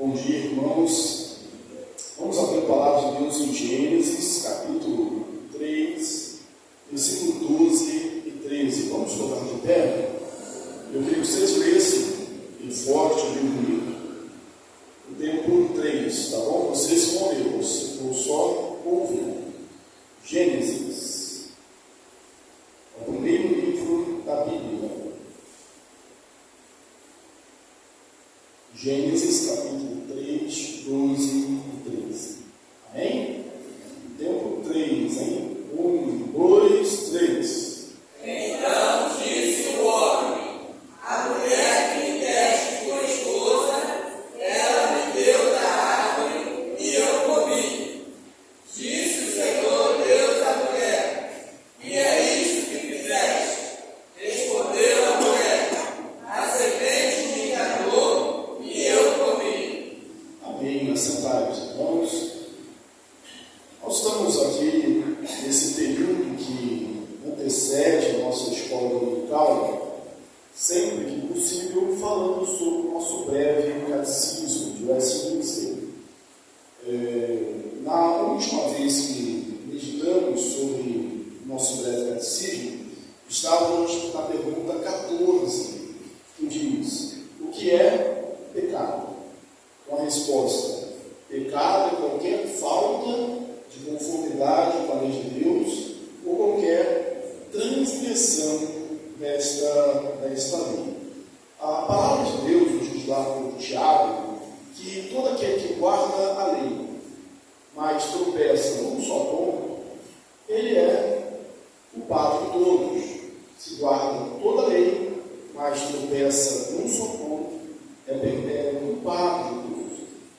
Bom dia, irmãos. Vamos abrir a palavra de Deus em Gênesis, capítulo 3, versículo 12 e 13. Vamos colocar de pé? Eu queria que vocês lessem bem forte, bem bonito, o tempo 3, tá bom? Vocês vão ler, eu vou só ouvir. Gênesis, é o primeiro livro da Bíblia. Gênesis, capítulo 3, 12 e 13. Amém? Tempo 3, hein? 1, 2, 3. Então disse o homem: a mulher que me deste por esposa, ela me deu da árvore e eu comi. Disse o Senhor Deus à mulher: que é isto que fizeste? Respondeu a mulher: a semente me enganou e eu comi. Amém. Assentados, irmãos. Nós estamos aqui nesse período que antecede a nossa escola dominical, sempre que possível, falando sobre o nosso breve catecismo de Westminster. Na última vez que meditamos sobre o nosso breve catecismo, estávamos na pergunta 14, que diz: o que é pecado? Com a resposta: pecado é qualquer falta de conformidade com a lei de Deus ou qualquer transgressão desta lei. A palavra de Deus nos diz lá por Tiago que todo aquele que guarda a lei, mas tropeça num só ponto, ele é o padre de todos. Se guarda toda a lei, mas tropeça num só ponto, é culpado de Deus.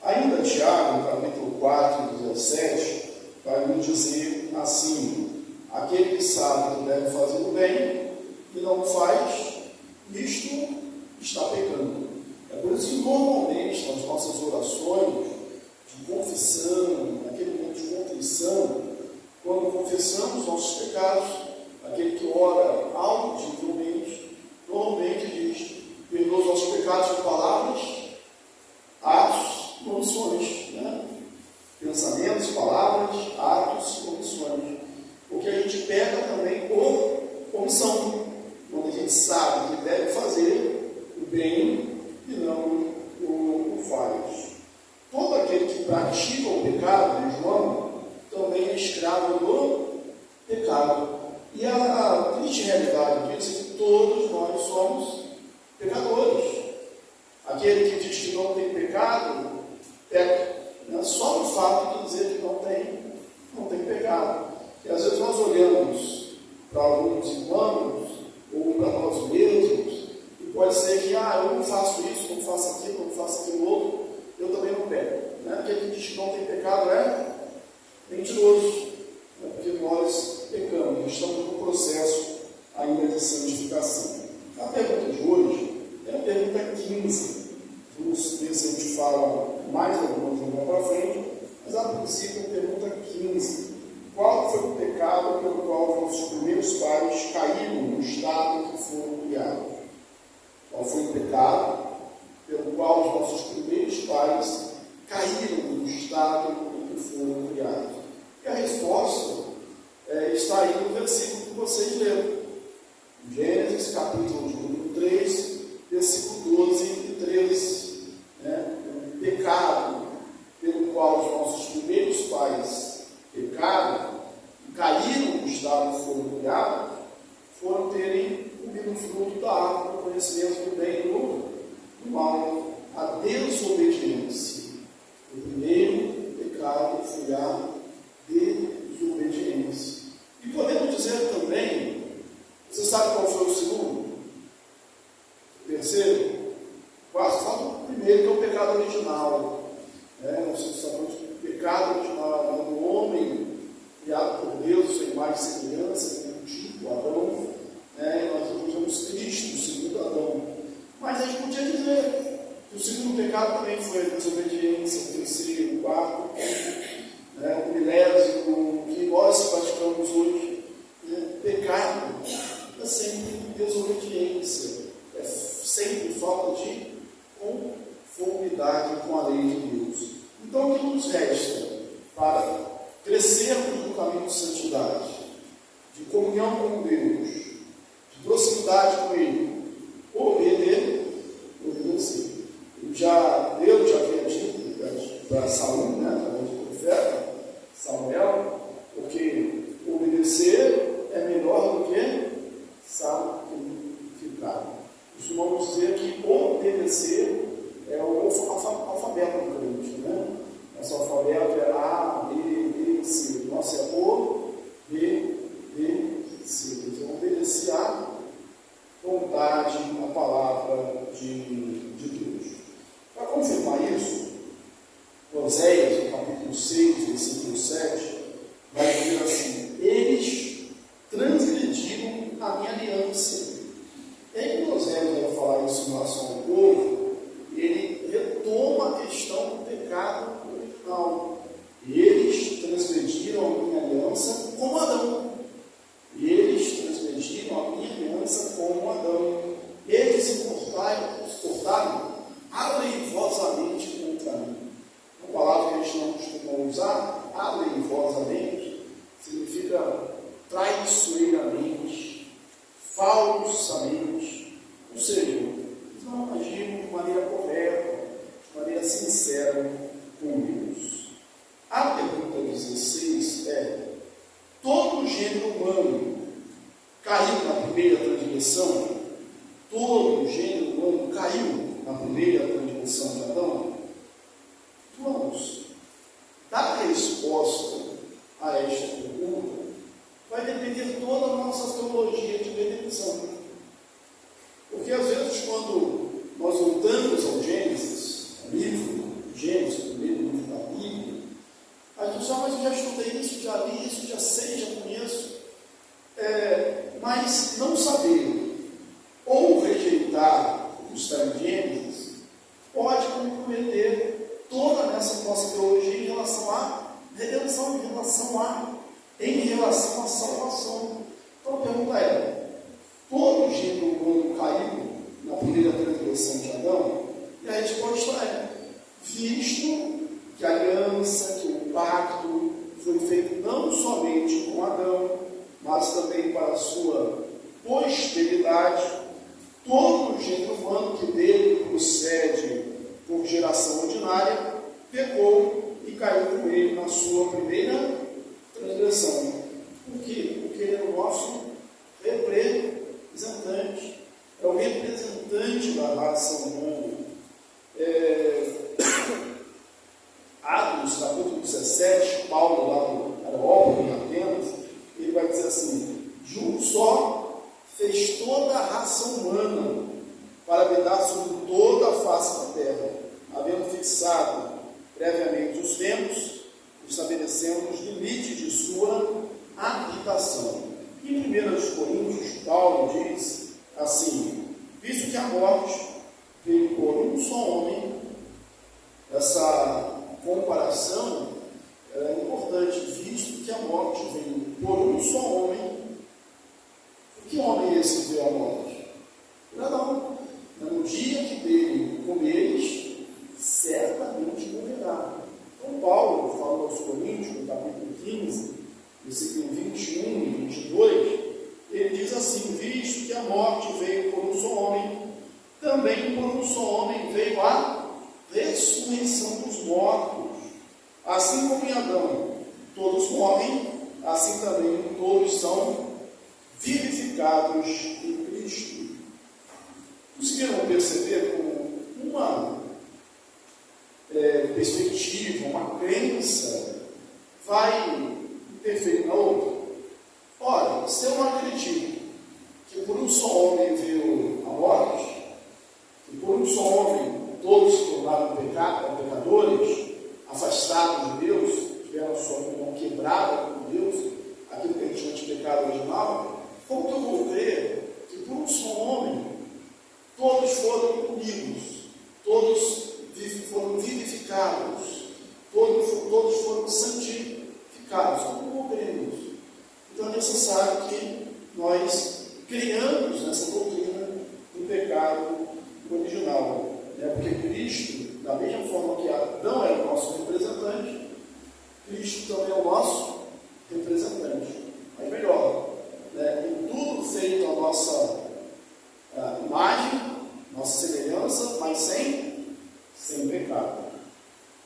Ainda Tiago, no capítulo 4, 17, vai nos dizer assim: aquele que sabe que deve fazer o bem e não faz, isto está pecando. É por isso que normalmente nas nossas orações de confissão, naquele momento de contrição, quando confessamos nossos pecados, aquele que ora audivelmente, normalmente diz: perdoa os nossos pecados por palavras, atos e omissões, né? Pensamentos, palavras, atos e omissões. Porque a gente peca também por omissão, quando a gente sabe que deve fazer o bem e não o faz. Todo aquele que pratica o pecado, diz João, também é escravo do pecado. E a triste realidade disso é que todos nós somos pecadores. Aquele que diz que não tem pecado, peca. Só no fato de dizer que não tem pecado. E às vezes nós olhamos para alguns irmãos ou para nós mesmos e pode ser que eu não faço isso, não faço aquilo, não faço aquilo outro, eu também não peco. Aquele que diz que não tem pecado é mentiroso, porque nós pecamos, estamos no processo ainda de santificação. A pergunta de hoje é a pergunta 15. Vamos ver se a gente fala mais algumas para frente, mas a princípio a pergunta 15. Qual foi o pecado pelo qual nossos primeiros pais caíram no estado que foram criados? Qual foi o pecado pelo qual os nossos primeiros pais caíram no estado em que foram criados? E a resposta está aí no versículo que vocês leram. Gênesis, capítulo de número 3, versículo 12 e 13. O pecado pelo qual os nossos primeiros pais pecaram e caíram no estado que foram criados, foram terem comido o fruto da árvore do conhecimento do bem e do mal, a desobediência. O primeiro pecado foi a desobediência. E podemos dizer também, você sabe qual foi o segundo? O terceiro? Quase fala o primeiro, que é o pecado original. Nós sabemos que o pecado original é do homem criado por Deus, sem mais semelhança, como o tipo Adão. E nós temos Cristo, o segundo Adão. Mas a gente podia dizer que o segundo pecado também foi a desobediência, o terceiro, o quarto, o milésimo, que nós praticamos hoje. Pecado é sempre desobediência, é sempre falta de conformidade. conformidade com a lei de Deus. Então, o que nos resta para crescermos no caminho de santidade, de comunhão com Deus, de proximidade com Ele? Obedecer. Deus já havia dito para Saul, através do profeta Samuel, porque obedecer é melhor do que sacrificar. Costumamos dizer que obedecer é o alfabeto do crente, Nosso alfabeto é A, B, D, C. Nosso é O, B, D, C. Então, obedecer à vontade, à palavra de Deus. Para confirmar isso, Oséias, no capítulo 6, versículo 7, vai dizer assim: eles transgrediram a minha aliança. E aí, quando Oséias vai falar isso em relação ao povo, ele retoma a questão do pecado original. Eles transgrediram a minha aliança como Adão. Eles transgrediram a minha aliança como Adão. Eles se portaram aleivosamente contra mim. Uma palavra que a gente não costuma usar, aleivosamente, significa traiçoeiramente, falsamente. Ou seja, eles não agiram de maneira correta, de maneira sincera com Deus. A pergunta 16 é: todo o gênero humano caiu na primeira transgressão? Todo o gênero humano caiu na primeira transgressão de Adão? Vamos dar resposta a esta pergunta. Vai depender toda a nossa teologia de redenção. Porque às vezes, quando nós voltamos ao Gênesis, ao livro Gênesis, o primeiro livro da Bíblia, a gente diz: mas eu já estudei isso, já li isso, já sei, já conheço. Mas não saber ou rejeitar o que está em Gênesis pode comprometer toda essa nossa teologia em relação à redenção, em relação à salvação. Então a pergunta é: todo o gênero humano caiu na primeira transgressão de Adão? E a resposta é: visto que a aliança, que o pacto foi feito não somente com Adão, mas também para a sua posteridade, todo o gênero humano que dele procede por geração ordinária pecou e caiu com ele na sua primeira transgressão. Por quê? Porque ele é o nosso representante, é o representante da raça humana. Atos, capítulo 17, Paulo, lá no Areópago, em Atenas, ele vai dizer assim: de um só fez toda a raça humana para habitar sobre toda a face da terra, havendo fixado previamente os tempos, estabelecendo os limites de sua habitação. Em 1 Coríntios, Paulo diz assim: visto que a morte veio por um só homem. Essa comparação é importante, visto que a morte veio por um só homem. Que homem é esse que veio à morte? Não. No dia que dele comeres, certamente morrerá. Então Paulo falou aos Coríntios, no capítulo 15, versículo 21 e 22, ele diz assim: visto que a morte veio por um só homem, também por um só homem veio a ressurreição dos mortos. Assim como em Adão todos morrem, assim também todos são vivificados em Cristo. Conseguiram perceber como uma perspectiva, uma crença vai interferir na outra? Ora, se eu não acredito que por um só homem veio a morte, que por um só homem todos se tornaram pecadores, afastados de Deus, tiveram a sua comunhão quebrada com Deus, aquilo que a gente chama de pecado original, como que eu vou crer que por um só homem todos foram unidos, todos foram vivificados, todos foram santificados? Como eu vou crer nisso? Então é necessário que nós criamos essa doutrina do pecado original, porque Cristo, da da mesma forma que Adão era o nosso representante, Cristo também é o nosso representante. Mas melhor, né? Em tudo feito a nossa imagem, nossa semelhança, mas sem pecado.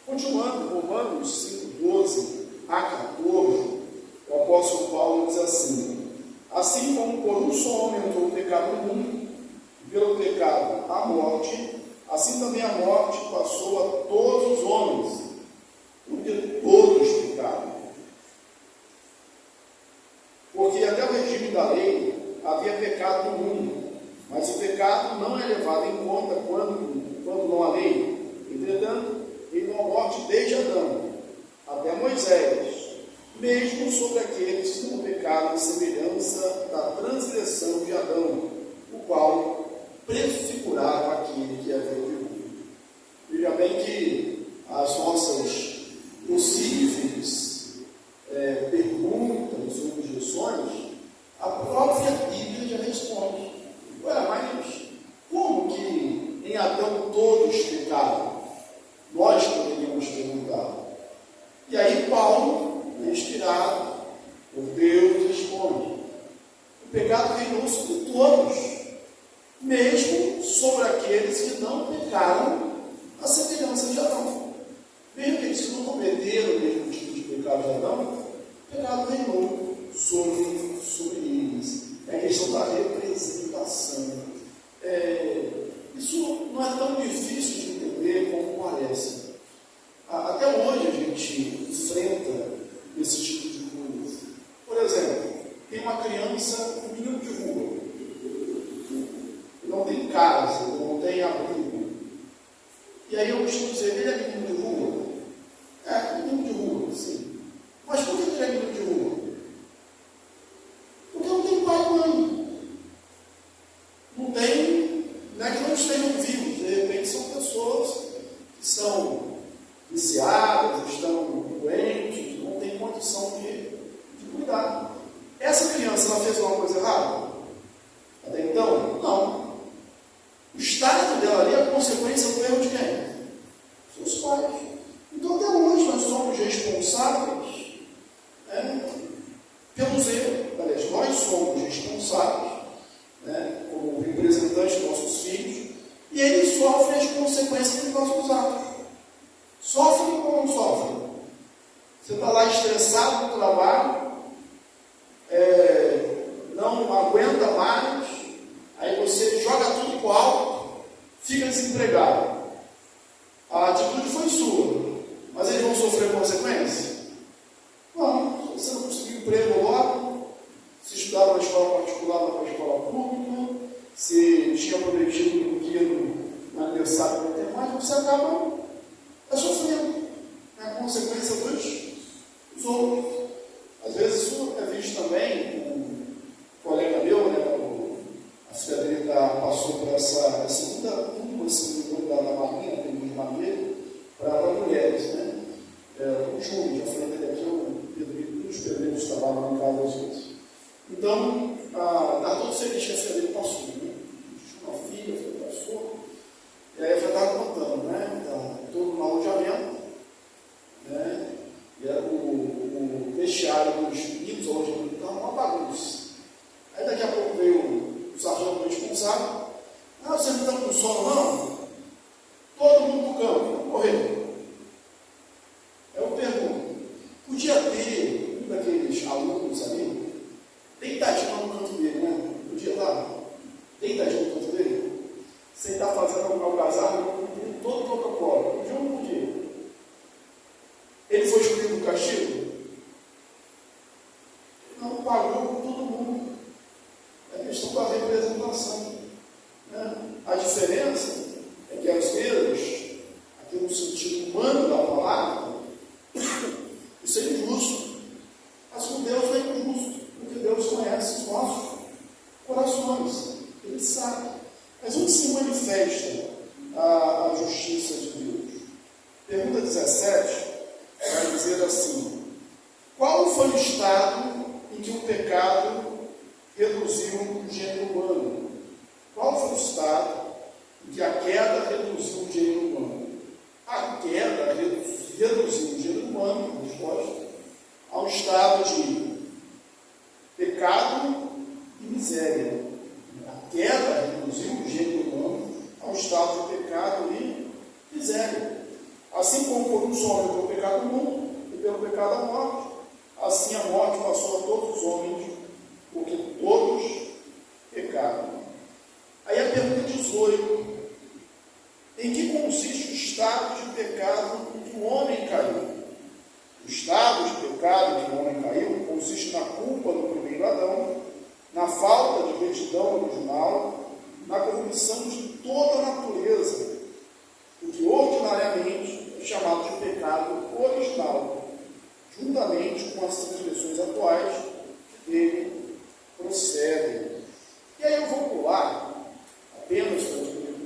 Continuando, Romanos 5:12 a 14, o apóstolo Paulo diz assim: assim como por um só homem entrou o pecado no mundo, e pelo pecado a morte, assim também a morte passou a todos os homens, porque todos pecaram. Porque até o regime da lei havia pecado no mundo, mas o pecado não é levado em conta quando não há lei. Entretanto, ele não há morte desde Adão até Moisés, mesmo sobre aqueles que não pecaram em semelhança da transgressão de Adão, o qual prefigurava aquele que havia de vir. Veja bem que as nossas possíveis perguntas ou objeções, a própria Bíblia já responde. Ué, mas como que em Adão todos pecaram? Nós poderíamos perguntar. E aí Paulo, inspirado por Deus, responde: o pecado reinou sobre todos, mesmo sobre aqueles que não pecaram a semelhança de Adão. Mesmo aqueles que não cometeram o mesmo tipo de pecado de Adão, o pecado reinou sobre eles. É a questão da representação. Isso não é tão difícil de entender como parece. Até hoje a gente enfrenta esse tipo de coisa. Por exemplo, tem uma criança, um menino de rua, não tem casa, não tem abrigo. E aí eu costumo dizer: ele é menino de rua? É, menino de rua, sim. Mas por que ele é menino de rua? Porque não tem pai e mãe. Não tem, não é que não estejam vivos, de repente são pessoas que são viciadas, estão doentes, não têm condição de cuidar. Essa criança, ela fez uma coisa errada? Até então, não. O estado dela ali é a consequência do erro de quem? Seus pais. Então, até hoje, nós somos responsáveis pelos erros. Aliás, nós somos responsáveis, como representantes dos nossos filhos, e eles sofrem as consequências dos nossos atos. Sofrem ou não sofrem? Você está lá estressado no trabalho, não aguenta mais, aí você joga tudo para o alto, fica desempregado. A atitude foi sua, mas eles vão sofrer consequências? Não. Se você não conseguiu emprego logo, se estudava na escola particular ou na escola pública, se tinha prometido um brinquedo no aniversário não tem mais, você acaba sofrendo. É a consequência dos outros. Às vezes isso é visto também com um colega meu, a filha dele passou por essa segunda turma, se não me engano, da Marinha, tem uma irmã dele, para mulheres, o Júnior, já falei dele aqui, um dos pedreiros que trabalham em casa às vezes. Então, está todo feliz que a filha dele passou, Tinha uma filha, a filha passou, e aí a filha estava contando, Está todo no alojamento, e era o vestiário dos meninos, o alojamento estava uma bagunça. Aí daqui a pouco veio o sargento responsável: vocês não estão com sono não? Todo mundo para o campo, vamos correr. Eu pergunto: podia ter um daqueles alunos ali deitadinho no canto dele, Podia estar deitadinho no canto dele, sem estar fazendo um algazarra, cumprindo todo o protocolo. Podia ou não podia? Ele foi excluído do castigo? Não, pagou por todo mundo. É questão da representação. A diferença é que às vezes, aqui no sentido humano da palavra, isso é injusto. Mas com Deus não é injusto, porque Deus conhece os nossos corações. Ele sabe. Mas onde se manifesta a justiça de Deus? Pergunta 17 vai dizer assim: qual foi o estado em que o pecado reduziu o gênero humano? Qual foi o estado em que a queda reduziu o gênero humano? a queda reduziu o gênero humano, como resposta, a um estado de pecado e miséria. A queda reduziu o gênero humano a um estado de pecado e miséria. Assim como por um só homem pelo pecado do mundo e pelo pecado a morte, assim a morte passou a todos os homens, porque todos pecaram. Aí a pergunta 18: em que consiste o estado de pecado em que o homem caiu? O estado de pecado em que o homem caiu consiste na culpa do primeiro Adão, na falta de retidão original, na corrupção de toda a natureza, o que ordinariamente é chamado de pecado original, juntamente com as transgressões atuais que dele procedem. E aí eu vou pular, apenas para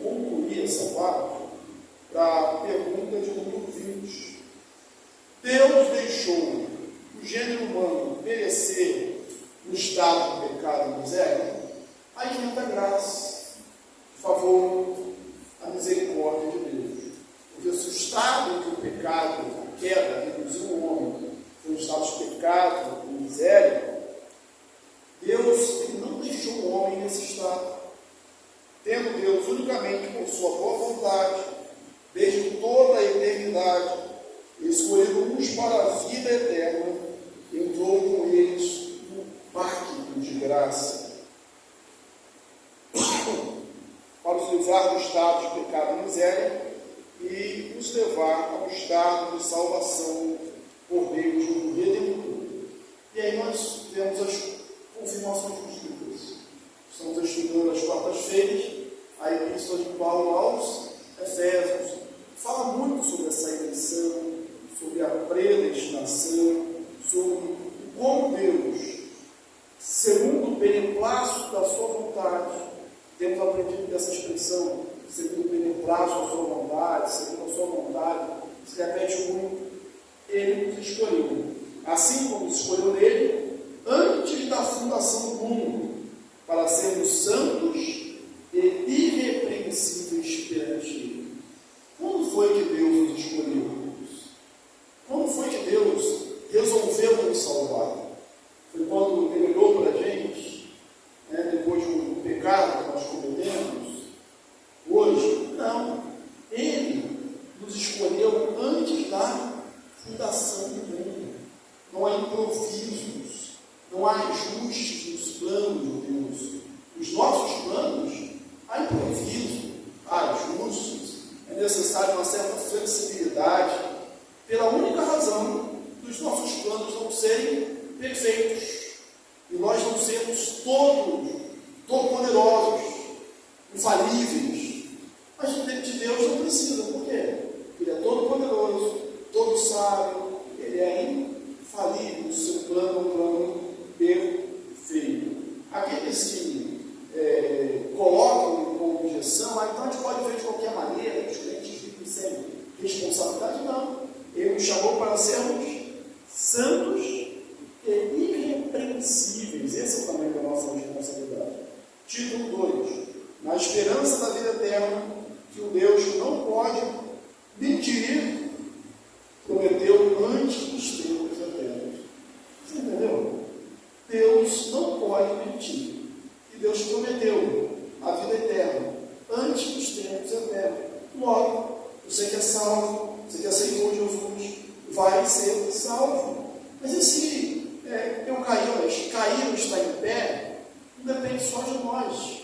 concluir essa parte, para a pergunta de número 20. Deus deixou o gênero humano perecer no estado de pecado e miséria? Aí entra a graça, o favor, a misericórdia de Deus. Porque se o estado em que o pecado, a queda, reduziu o homem, foi um estado de pecado e miséria, Deus não deixou o homem nesse estado. Tendo Deus unicamente por sua boa vontade, desde toda a eternidade, escolhido uns para a vida eterna, entrou com eles no pacto de graça, para os livrar do estado de pecado e miséria e os levar ao estado de salvação por meio de um Redentor. E aí nós temos as confirmações bíblicas. Estamos estudando as quartas-feiras a Epístola de Paulo aos Efésios. Fala muito sobre essa eleição, sobre a predestinação, sobre como Deus, segundo o beneplácito da sua vontade, temos aprendido dessa expressão, segundo o beneplácito da sua vontade, segundo a sua vontade, se repete muito, ele nos escolheu, assim como nos escolheu nele, antes da fundação do mundo, para sermos santos e irrepreensíveis perante ele. Quando foi que Deus nos escolheu? Quando foi que Deus resolveu nos salvar? Foi quando Ele olhou para a gente, depois do pecado que nós cometemos? Hoje? Não. Ele nos escolheu antes da fundação do mundo. Não há improvisos, não há ajustes nos planos de Deus. Os nossos planos, há improviso, há ajustes, é necessário uma certa flexibilidade, pela única razão dos nossos planos não serem perfeitos e nós não sermos todos poderosos, infalíveis. Mas de Deus não precisa, por quê? Ele é todo poderoso, todo sábio, ele é infalível, o seu plano é um plano perfeito. Aqueles que colocam como objeção, então a gente pode ver de qualquer maneira, os crentes vivem sem responsabilidade, não. Ele nos chamou para sermos santos e irrepreensíveis. Esse é o tamanho da nossa responsabilidade. Título 2. Na esperança da vida eterna, que o Deus que não pode mentir, prometeu antes dos tempos eternos. Você entendeu? Deus não pode mentir. E Deus prometeu a vida eterna antes dos tempos eternos. Logo, você que é salvo, você que aceitou Jesus, vai ser salvo. Mas e se eu cair ou estar em pé, não depende só de nós.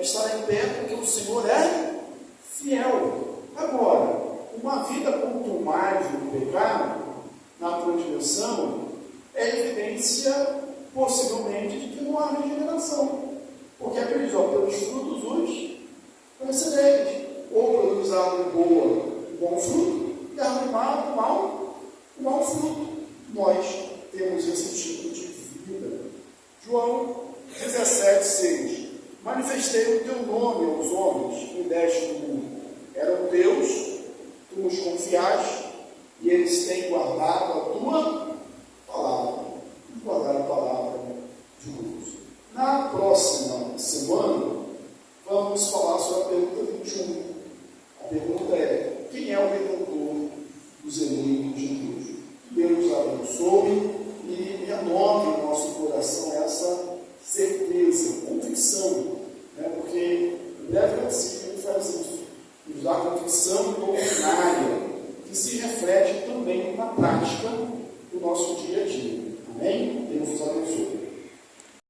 Estar em pé porque o Senhor é fiel. Agora, uma vida contumaz no pecado, na transgressão, é evidência, possivelmente, de que não há regeneração. Porque a Bíblia diz, pelos frutos os conhecereis. Ou produz árvore boa, um bom fruto, e árvore mal, um mau fruto. Nós temos esse tipo de vida. João 17,6. Manifestei o teu nome aos homens que me deste no mundo. Eram teus, tu nos confiaste, e eles têm guardado a tua palavra. Guardar a palavra de Deus. Na próxima semana, vamos falar sobre a pergunta 21. A pergunta é: quem certeza, convicção, né? Porque o breve catecismo ele faz isso, nos dá convicção doutrinária, que se reflete também na prática do nosso dia a dia. Amém? Deus nos abençoe.